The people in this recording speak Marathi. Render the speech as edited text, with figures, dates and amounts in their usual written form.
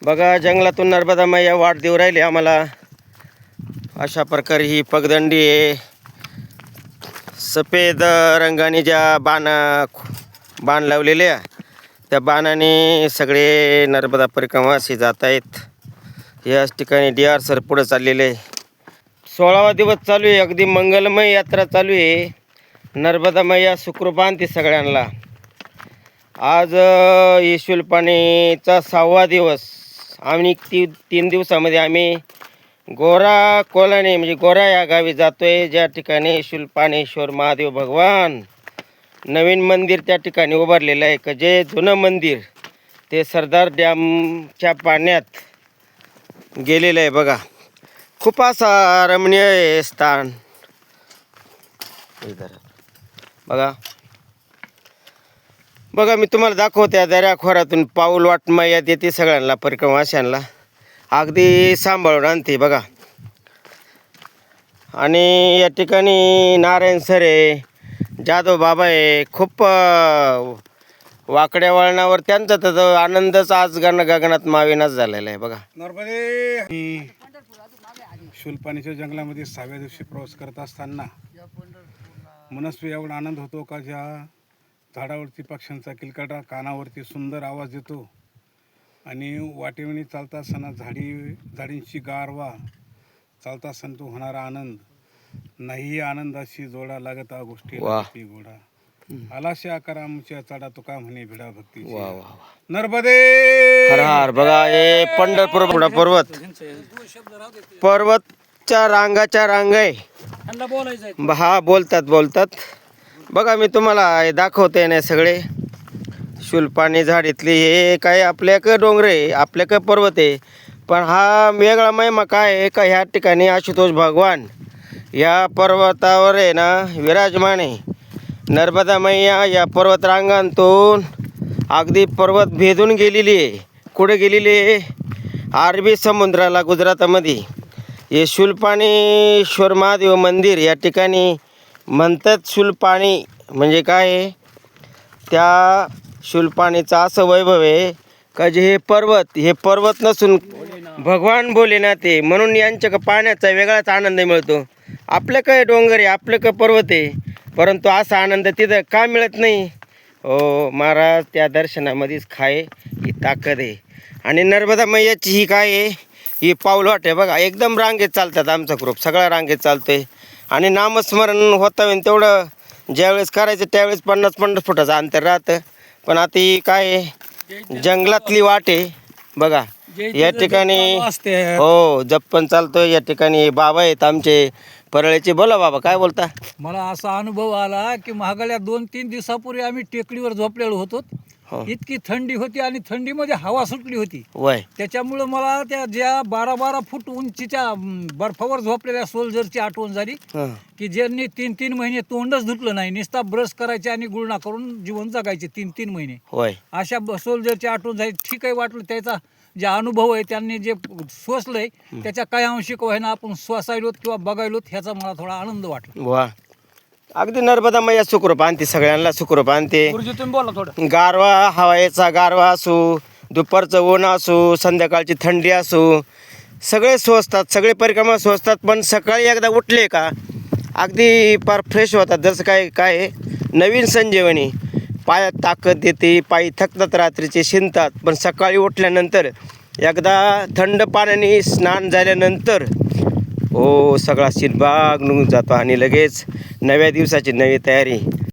बघा जंगलातून नर्मदा मैया वाट देऊ राहिली आम्हाला. अशा प्रकारे ही पगदंडी आहे. सफेद रंगाने ज्या बाण लावलेले त्या बाणाने सगळे नर्मदा परिक्रमाशी जात आहेत. याच ठिकाणी DR सर पुढे चाललेले आहे. 16वा दिवस चालू आहे. अगदी मंगलमय यात्रा चालू आहे. नर्मदा मैया सुखरूप आणते सगळ्यांना. आज शूलपाणीचा 6वा दिवस. आम्ही 3 दिवसामध्ये आम्ही गोरा कोलाने म्हणजे गोरा या गावी जातोय, ज्या ठिकाणी शूलपाणेश्वर महादेव भगवान नवीन मंदिर त्या ठिकाणी उभारलेलं आहे. जे जुनं मंदिर ते सरदार डॅमच्या पाण्यात गेलेलं आहे. बघा खूप असा रमणीय आहे स्थान. बघा मी तुम्हाला दाखवते. दर्या खोऱ्यातून पाऊल वाट मैया देते सगळ्यांना परिक्रमाशांना. अगदी सांभाळून आणते बघा. आणि या ठिकाणी नारायण सर आहे, जाधव बाबा आहे. खूप वाकड्या वळणावर त्यांचा तर आनंदच आज गगनात मावेनाच झालेला आहे. बघा नर्मदे शूलपाणीच्या जंगलामध्ये 6व्या दिवशी प्रवास करत असताना मनस्वी एवढा आनंद होतो का ज्या झाडावरती पक्ष्यांचा किलकाटा कानावरती सुंदर आवाज येतो. आणि वाटेवणी चालता असताना झाडींची गारवा चालता असताना तो होणारा आनंद नाही आनंदाशी जोडा लागत आ गोष्टी गोडा आलाशे आकार आमच्या चढा तुका म्हणे भिडा भक्ती. नर्मदे हर हर. बघा हे पंढरपूर पर्वतच्या रांगाच्या रांग आहे. हा बोलतात. बघा मी तुम्हाला हे दाखवते ना सगळे शूलपाणी झाड इथली. हे काय आपल्याकडं डोंगर आहे, आपल्याकडं पर्वत आहे, पण हा वेगळा महिमा काय आहे का ह्या ठिकाणी आशुतोष भगवान या पर्वतावर आहे ना विराजमान आहे. नर्मदा मैया या पर्वत रांगांतून अगदी पर्वत भेदून गेलेली आहे. कुठे गेलेली आहे? अरबी समुद्राला, गुजरातमध्ये. हे शूलपाणेश्वर महादेव मंदिर या ठिकाणी म्हणतात. शूलपाणी म्हणजे काय आहे? त्या शूलपाणीचं असं वैभव आहे का जे हे पर्वत नसून भगवान भोलेनाथ आहे. म्हणून यांच्या पाण्याचा वेगळाच आनंद मिळतो. आपल्याकडे डोंगर आहे, आपल्याकडे पर्वत आहे, परंतु असा आनंद तिथं का मिळत नाही? हो महाराज, त्या दर्शनामध्येच खाय ही ताकद आहे. आणि नर्मदा मैयाची ही काय आहे? ही पाऊलवाट आहे. बघा एकदम रांगेत चालतात. आमचा ग्रुप सगळा रांगेत चालतोय. आणि नामस्मरण होता होईन तेवढं ज्यावेळेस करायचं त्यावेळेस 50 फुटाचं अंतर राहतं. पण आता ही काय आहे? जंगलातली वाट आहे. बघा या ठिकाणी हो जप्पन चालतोय. या ठिकाणी बाबा आहेत आमचे परळीचे. बोला बाबा, काय बोलता? मला असा अनुभव आला की महागड्या 2-3 दिवसापूर्वी आम्ही टेकडीवर झोपलेलो होतो. इतकी थंडी होती आणि थंडीमध्ये हवा सुटली होती. त्याच्यामुळं मला त्या ज्या 12-12 फूट उंचीच्या बर्फावर झोपलेल्या सोल्जरची आठवण झाली की ज्यांनी 3-3 महिने तोंडच धुतलं नाही, नुसता ब्रश करायचे आणि गुळणा करून जीवन जगायचे 3-3 महिने. अशा सोल्जरची आठवण झाली. ठीकही वाटलं. त्याचा जे अनुभव आहे त्यांनी जे सोसलंय त्याच्या काही अंशी ना आपण सोसायलोत किंवा बघायलोत ह्याचा मला थोडा आनंद वाटला. वा, अगदी नर्मदा मैया सुखरूप आणते, सगळ्यांना सुखरूप आणते. गारवा हवायचा गारवा असो, दुपारचं ऊन असो, संध्याकाळची थंडी असो, सगळे सोसतात, सगळे परिक्रमा सोसतात. पण सकाळी एकदा उठले का अगदी फार फ्रेश होतात. जसं काय नवीन संजीवनी. पायात ताकद देते. पायी थकतात, रात्रीचे शिंतात, पण सकाळी उठल्यानंतर एकदा थंड पाण्याने स्नान झाल्यानंतर सगळा शिनबाग निघून जातो आणि लगेच नव्या दिवसाची नवी तयारी.